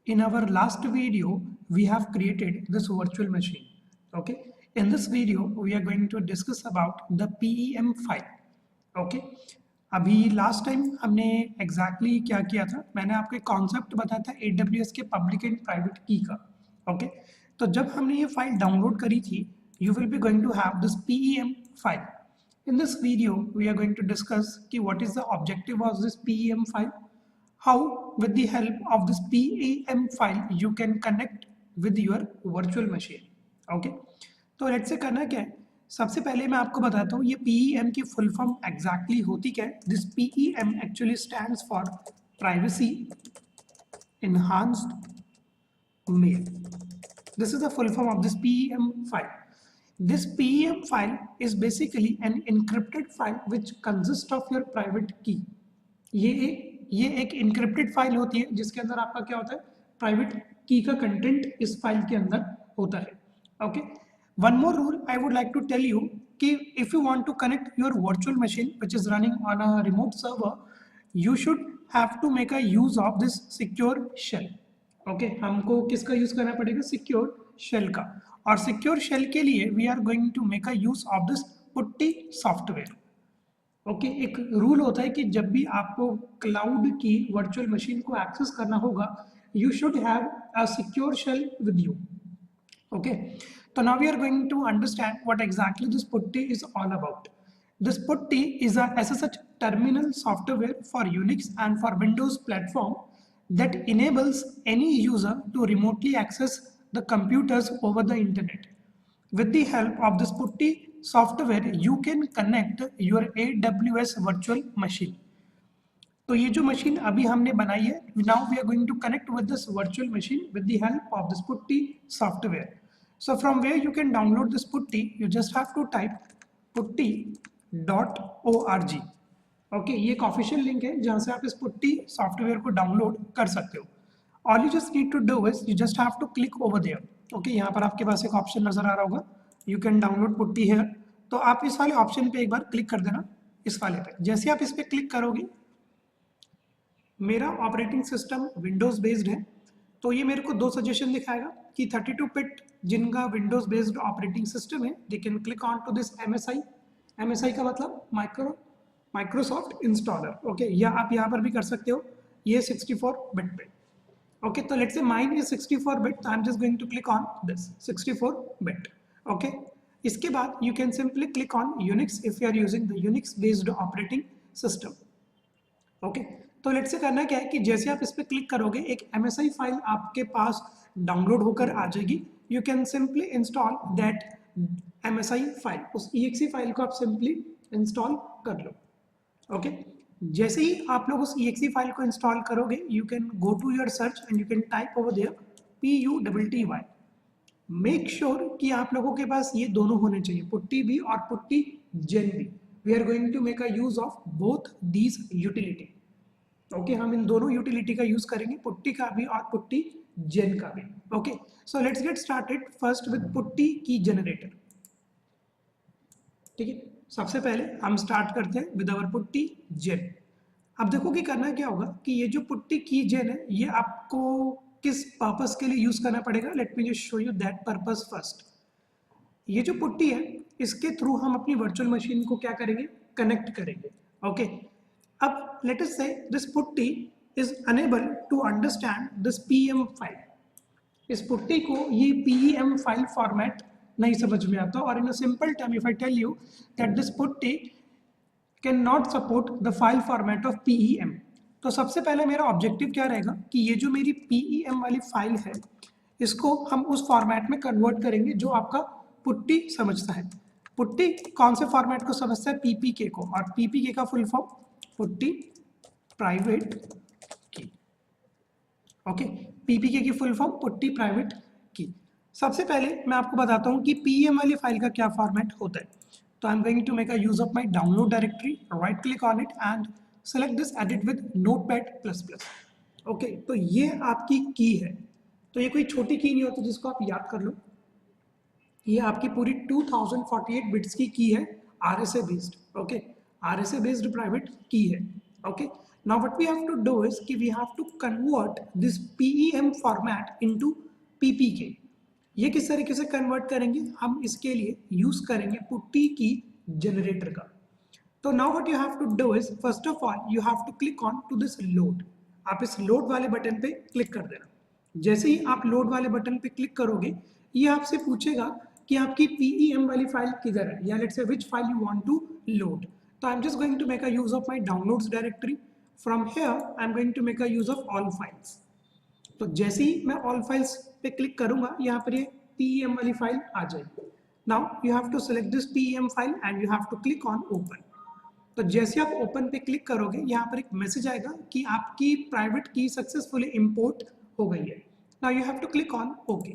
In our last video, we have created this virtual machine. Okay. In this video, we are going to discuss about the PEM file. Okay. अभी last time हमने exactly क्या किया था, मैंने आपको एक concept बताया था AWS के पब्लिक एंड प्राइवेट की का. ओके. तो जब हमने ये फाइल डाउनलोड करी थी, you will be going to have this PEM file. In this video, we are going to discuss what is the objective of this PEM file, how with the help of this PEM file you can connect with your virtual machine. Okay, तो let's say करना क्या है. सबसे पहले मैं आपको बताता हूँ ये PEM की फुल फॉर्म एग्जैक्टली होती क्या है. This PEM actually stands for privacy enhanced mail. This is the full form of this PEM file. This PEM file is basically an encrypted file which consists of your private key. ये एक encrypted file होती है जिसके अंदर आपका क्या होता है, प्राइवेट की का कंटेंट इस फाइल के अंदर होता है. Okay. One more rule I would like to tell you कि if you want to connect your virtual machine which is running on a remote server, you should have to make a use of this secure shell. Okay, हमको किसका use करना पड़ेगा, secure shell का. और secure shell के लिए we are going to make a use of this putty software. Okay, एक rule होता है कि जब भी आपको क्लाउड की वर्चुअल मशीन को एक्सेस करना होगा, you should have a secure shell with you. Okay, so now we are going to understand what exactly this putty is all about. This putty is a SSH terminal software for Unix and for Windows platform that enables any user to remotely access the computers over the internet. With the help of this putty software, you can connect your AWS virtual machine. तो ये जो machine अभी हमने बनाई है, now we are going to connect with this virtual machine with the help of this putty software. So from where you can download this putty, you just have to type putty.org. Okay, ये एक official link है जहाँ से आप इस putty software को download कर सकते हो. All you just need to do is you just have to click over there. Okay, यहाँ पर आपके पास एक ऑप्शन नजर आ रहा होगा, you can download putty here. तो आप इस वाले ऑप्शन पे एक बार क्लिक कर देना, इस वाले पे. जैसे आप इस पे क्लिक करोगे, मेरा ऑपरेटिंग सिस्टम विंडोज़ बेस्ड है, तो ये मेरे को दो सजेशन दिखाएगा कि 32 बिट जिनका विंडोज़ बेस्ड ऑपरेटिंग सिस्टम है, they can click on to this MSI. MSI का मतलब माइक्रोसॉफ्ट इंस्टॉलर. ओके, या आप यहाँ पर भी कर सकते हो, ये 64 बिट पे. ओके, तो लेट्स से माइन इज 64 बिट, तो I am just going to click on this 64 bit. Okay, इसके बाद you can simply click on Unix if you are using the Unix based operating system. Okay, तो let's say करना क्या है कि जैसे आप इस पर क्लिक करोगे, एक MSI फाइल आपके पास डाउनलोड होकर आ जाएगी. You can simply install that MSI file. उस EXE फाइल को आप सिंपली इंस्टॉल कर लो. ओके, जैसे ही आप लोग उस EXE फाइल को इंस्टॉल करोगे, you can go to your search and you can type over there PUTTY. Make sure कि आप लोगों के पास ये दोनों होने चाहिए, पुट्टी भी और पुट्टी जेन भी. We are going to make a use of both these utility. Okay, हम इन दोनों यूटिलिटी का यूज करेंगे, पुट्टी का भी और पुट्टी जेन का भी. Okay, so let's get started first with putty की जनरेटर. ठीक है, सबसे पहले हम स्टार्ट करते हैं विद अवर पुट्टी जेन. अब देखो कि करना क्या होगा कि ये जो पुट्टी की जेन है, ये आपको किस पर्पस के लिए यूज करना पड़ेगा. Late me just show you that purpose first. ये जो पुट्टी है, इसके थ्रू हम अपनी वर्चुअल मशीन को क्या करेंगे, कनेक्ट करेंगे. ओके, अब let us say this putty is unable to understand this PEM file. इस पुट्टी को ये PEM फाइल फॉर्मेट नहीं समझ में आता, और in a simple term if I tell you that this PuTTY can not support the file format of PEM. तो सबसे पहले मेरा ऑब्जेक्टिव क्या रहेगा कि ये जो मेरी PEM वाली फाइल है, इसको हम उस फॉर्मेट में कन्वर्ट करेंगे जो आपका पुट्टी समझता है. पुट्टी कौन से फॉर्मेट को समझता है, PPK को, और PPK का फुल फॉर्म पुट्टी प्राइवेट की. ओके, PPK की फुल फॉर्म पुट्टी प्राइवेट की. सबसे पहले मैं आपको बताता हूं कि PEM वाली फाइल का क्या फॉर्मेट होता है. तो I am going to make a use of my download directory, right click on it and select this edit with नोटपैड++. ओके, तो ये आपकी की है. तो ये कोई छोटी की नहीं होती जिसको आप याद कर लो, ये आपकी पूरी 2048 बिट्स की है, RSA based. Okay, RSA based private की है. Okay, Now what we have to do is कि we have to convert this PEM format into PPK. ये किस तरीके से कन्वर्ट करेंगे, हम इसके लिए यूज करेंगे पुट्टी की जनरेटर का. तो now what you have to do is first of all you have to click on to this load. आप इस लोड वाले बटन पे क्लिक कर देना. जैसे ही आप लोड वाले बटन पे क्लिक करोगे ये आपसे पूछेगा कि आपकी PEM वाली फाइल किधर है, या let's say which file you want to load. तो I am just going to make a use of my downloads directory. From here I am going to make a use of all files. तो जैसे ही मैं all files पे click करूंगा यहाँ पर ये PEM वाली फाइल आ जाएगी. Now you have to select this PEM file and you have to click on open. तो जैसे आप ओपन पे क्लिक करोगे यहाँ पर एक मैसेज आएगा कि आपकी प्राइवेट की सक्सेसफुली इंपोर्ट हो गई है. Now you have to click on okay.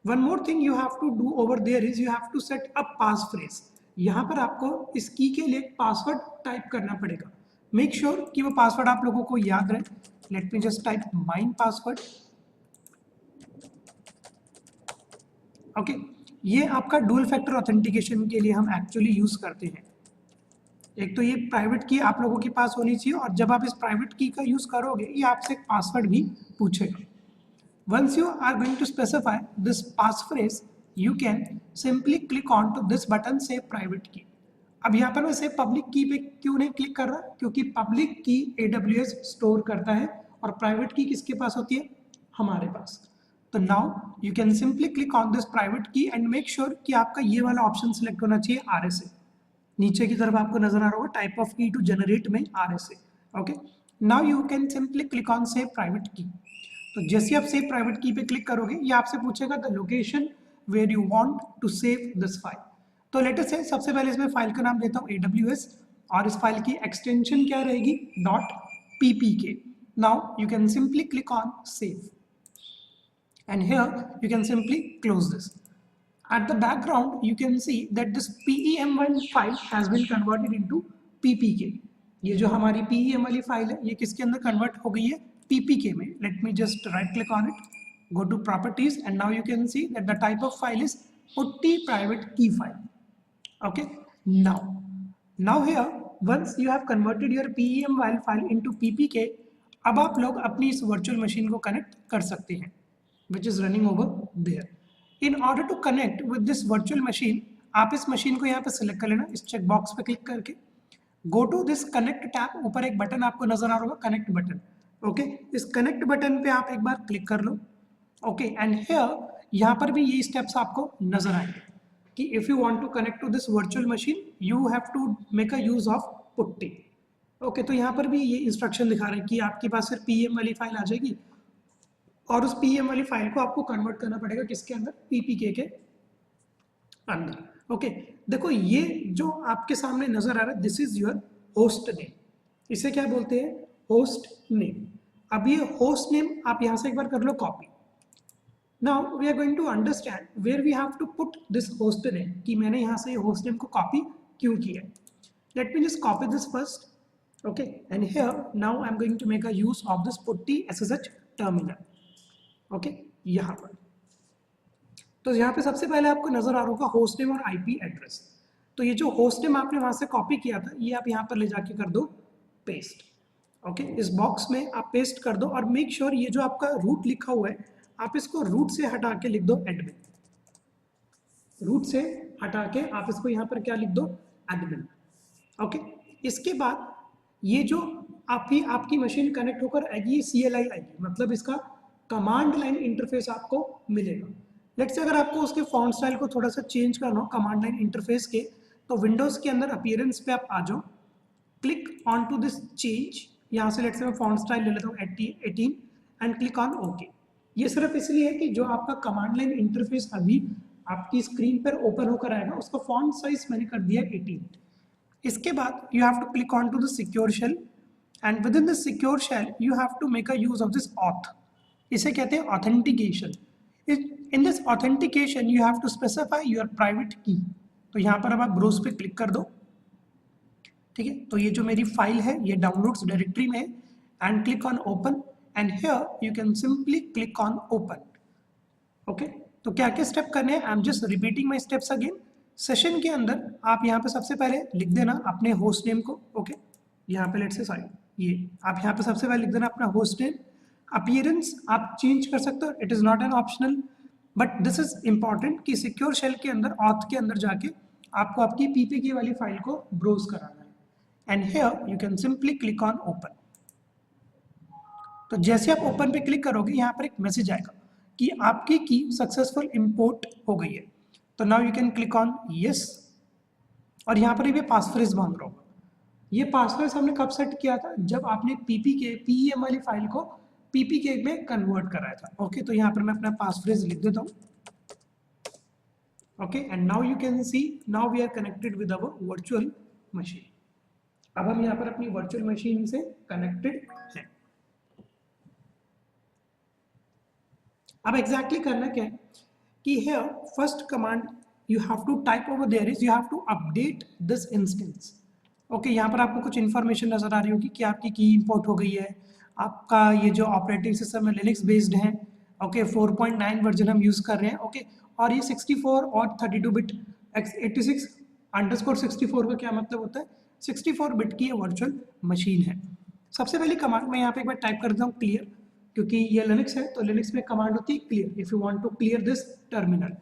One more thing you have to do over there is you have to set a pass phrase. यहाँ पर आपको इस की के लिए पासवर्ड टाइप करना पड़ेगा. मेक श्योर कि वो पासवर्ड आप लोगों को याद रहे. Late me just type mine password. Okay, ये आपका डुअल फैक्टर ऑथेंटिकेशन के लिए हम एक्चुअली यूज करते हैं. एक तो ये प्राइवेट की आप लोगों के पास होनी चाहिए, और जब आप इस प्राइवेट की का यूज करोगे ये आपसे एक पासवर्ड भी पूछेगा. Once you are going to specify this passphrase, you can simply click on to this button save private key. अब यहाँ पर मैं save public key पे क्यों नहीं क्लिक कर रहा, क्योंकि public key AWS स्टोर करता है और private key किसके पास होती है, हमारे पास. तो now you can simply click on this private key and make sure कि आपका ये वाला ऑप्शन सिलेक्ट होना चाहिए RSA. नीचे की तरफ आपको नजर आ रहा होगा टाइप ऑफ की टू जनरेट में RSA. Okay, now you can simply click on save private key. तो जैसे आप सेव प्राइवेट की पे क्लिक करोगे ये आपसे पूछेगा the location where you want to save this file. तो लेट अस से सबसे पहले इसमें फाइल का नाम देता हूँ AWS, और इस फाइल की एक्सटेंशन क्या रहेगी, .ppk. Now you can simply click on save and here you can simply close this. At the background, you can see that this PEM1 file has been converted into PPK. ये जो हमारी PEM वाली file है ये किसके अंदर convert हो गई है, PPK में. Let me just right click on it, go to properties, and now you can see that the type of file is putty private key file. Okay, now here once you have converted your PEM file into PPK, अब आप लोग अपनी इस virtual machine को connect कर सकते हैं which is running over there. In order to connect with this virtual machine, आप इस मशीन को यहाँ पे सिलेक्ट कर लेना, इस चेक बॉक्स पे क्लिक करके. Go to this connect tab, ऊपर एक बटन आपको नजर आ रहा होगा कनेक्ट बटन. ओके, इस कनेक्ट बटन पे आप एक बार क्लिक कर लो. ओके, एंड हियर यहाँ पर भी ये स्टेप्स आपको नजर आएंगे कि if you want to connect to this virtual machine you have to make a use of putty. Okay, तो यहाँ पर भी ये इंस्ट्रक्शन दिखा रहे हैं कि आपके पास सिर्फ PEM वाली फाइल आ जाएगी और उस PEM वाली फाइल को आपको कन्वर्ट करना पड़ेगा किसके अंदर, PPK के अंदर. ओके, देखो ये जो आपके सामने नजर आ रहा है this is your host name. इसे क्या बोलते हैं, होस्ट नेम. अब ये होस्ट नेम आप यहाँ से एक बार कर लो copy. Now we are going to understand where we have to put this host name, कि मैंने यहाँ से होस्ट नेम को कॉपी क्यों किया. Let me just copy this first. Okay, and here now I am going to make a use of this putty SSH terminal. Okay, यहाँ पर तो यहाँ पे सबसे पहले आपको नजर आ रहा होगा होस्ट नेम और IP एड्रेस. तो ये जो होस्ट नेम आपने वहां से कॉपी किया था ये आप यहाँ पर ले जाके कर दो पेस्ट. ओके, इस बॉक्स में आप पेस्ट कर दो और मेक श्योर ये जो आपका रूट लिखा हुआ है आप इसको रूट से हटा के लिख दो एडमिन. रूट से हटा के आप इसको यहाँ पर क्या लिख दो, एडमिन. ओके, इसके बाद ये जो आपकी मशीन कनेक्ट होकर आएगी ये CLI आएगी, मतलब इसका कमांड लाइन इंटरफेस आपको मिलेगा. लेट्स से अगर आपको उसके फॉन्ट स्टाइल को थोड़ा सा चेंज करना हो कमांड लाइन इंटरफेस के, तो विंडोज के अंदर अपीयरेंस पे आप आ जाओ, click on to this change. यहाँ से लेट्स से मैं फॉन्ट स्टाइल ले लेता हूँ 18 एंड क्लिक ऑन ओके. ये सिर्फ इसलिए है कि जो आपका कमांड लाइन इंटरफेस अभी आपकी स्क्रीन पर ओपन होकर आएगा उसका फॉन्ट साइज मैंने कर दिया 18. इसके बाद you have to click on to the secure shell and within this secure shell you have to make a use of this auth. इसे कहते हैं authentication. In this authentication you have to specify your private key. तो यहाँ पर अब आप browse पे click कर दो. ठीक है, तो ये जो मेरी फाइल है ये डाउनलोड्स डायरेक्टरी में है and click on open and here you can simply click on open. Okay, तो क्या क्या स्टेप करने हैं, आई am just repeating my steps again. Session के अंदर आप यहाँ पे सबसे पहले लिख देना अपने होस्ट नेम को. ओके, यहाँ पे लेट्स से सॉरी ये आप यहाँ पे सबसे पहले लिख देना अपना होस्ट नेम। अपीयरेंस आप चेंज कर सकते हो, it is not an optional, but this is important कि सिक्योर शेल के अंदर ऑथ के अंदर जाके आपको आपकी पीपीके वाली फाइल को ब्राउज कराना है। And here you can simply click on open. तो जैसे आप ओपन पे क्लिक करोगे यहाँ पर एक मैसेज आएगा कि आपकी की सक्सेसफुल इंपोर्ट हो गई है। तो now you can click on yes, और यहाँ पर ये पासफ्रेज मांग रहा होगा। ये पासवर्ड हमने कब सेट किया था, जब आपने पीपीके पीईएम वाली फाइल को पीपीके में कन्वर्ट कराया था। ओके, तो यहाँ पर मैं अपना पासफ्रेज लिख देता हूँ। Okay, and now you can see now we are connected with our virtual machine. अब हम यहाँ पर अपनी वर्चुअल मशीन से कनेक्टेड हैं। अब एग्जैक्टली करना क्या है कि here first command you have to type over there is you have to update this instance. Okay, यहाँ पर आपको कुछ इन्फॉर्मेशन नजर आ रही होगी कि आपकी की इंपोर्ट हो गई है, आपका ये जो ऑपरेटिंग सिस्टम है लिनक्स बेस्ड है। ओके, 4.9 वर्जन हम यूज कर रहे हैं। ओके, और ये 64 और 32 बिट 86_64 का क्या मतलब होता है, 64 बिट की वर्चुअल मशीन है। सबसे पहली कमांड मैं यहाँ पे एक बार टाइप कर देता हूँ क्लियर, क्योंकि ये लिनक्स है तो लिनक्स में कमांड होती है clear if you want to clear this terminal.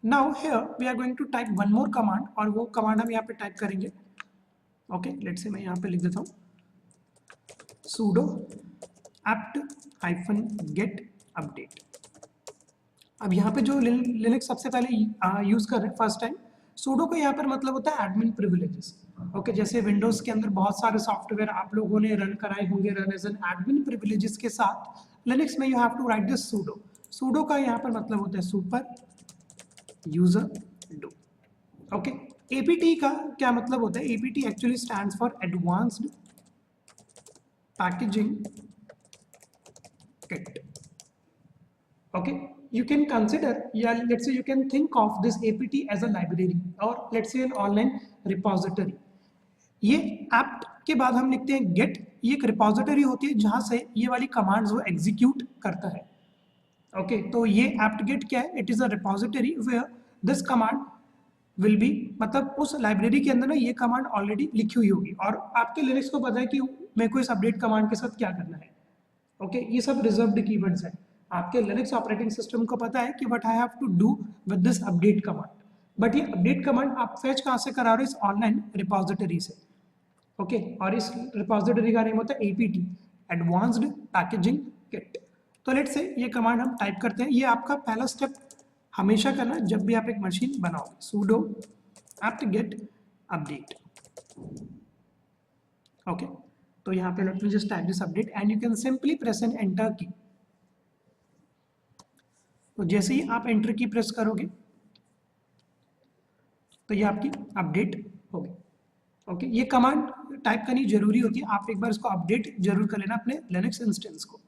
Now here we are going to type one more command, और वो कमांड हम यहाँ पे टाइप करेंगे। ओके, लेट्स से मैं यहाँ पे लिख देता हूँ sudo apt-get update। अब यहाँ पे जो लिनक्स सबसे पहले यूज कर रहे हैं फर्स्ट टाइम, sudo का यहाँ पर मतलब होता है एडमिन प्रिविलेजेस। ओके, जैसे विंडोज के अंदर बहुत सारे सॉफ्टवेयर आप लोगों ने रन कराए होंगे run as an admin privileges के साथ, लिनक्स में you have to write this sudo। sudo का यहाँ पर मतलब होता है super user do. Okay, APT का क्या मतलब होता है, APT actually stands for advanced packaging kit. Okay, you can consider, yeah, let's say you can think of this apt as a library or let's say an online repository। ये apt के बाद हम लिखते हैं get, ये एक repository होती है जहां से ये वाली कमांड्स वो एग्जीक्यूट करता है। ओके, तो ये apt-get क्या है, it is a repository where this command will be, मतलब उस लाइब्रेरी के अंदर ना ये कमांड ऑलरेडी लिखी हुई होगी और आपके लिनक्स को पता है कि मेरे को इस अपडेट कमांड के साथ क्या करना है। ओके, ये सब रिजर्व्ड कीवर्ड्स हैं, आपके लिनक्स ऑपरेटिंग सिस्टम को पता है कि what I have to do with this update command. But ये अपडेट कमांड आप फेच कहाँ से करा रहे हो, इस ऑनलाइन रिपोजिटरी से। ओके, और इस रिपोजिटरी का नेम होता है एपीटी, एडवांस्ड पैकेजिंग किट। तो लेट्स से ये कमांड हम टाइप करते हैं। ये आपका पहला स्टेप हमेशा करना जब भी आप एक मशीन बनाओगे, sudo apt-get update। ओके, तो यहाँ पे let me just type this update and you can simply press an enter key. तो जैसे ही आप एंटर की प्रेस करोगे तो ये आपकी अपडेट होगी। ओके, ये कमांड टाइप करनी जरूरी होती है, आप एक बार इसको अपडेट जरूर कर लेना अपने लिनक्स इंस्टेंस को।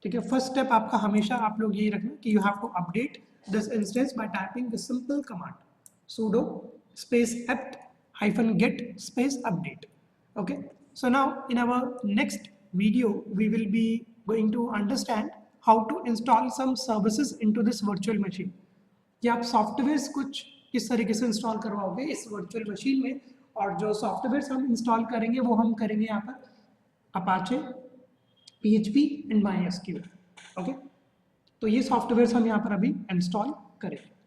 ठीक है, फर्स्ट स्टेप आपका हमेशा आप लोग यही रखना कि you have to update this instance by typing this simple command sudo space apt-get space update। okay, so now in our next video we will be going to understand how to install some services into this virtual machine, कि आप softwares कुछ किस तरीके से install करवाओगे इस virtual machine में, और जो सॉफ्टवेयर्स हम इंस्टॉल करेंगे वो हम करेंगे यहाँ पर Apache, PHP and MySQL। Okay, तो ये सॉफ्टवेयर्स हम यहाँ पर अभी इंस्टॉल करेंगे।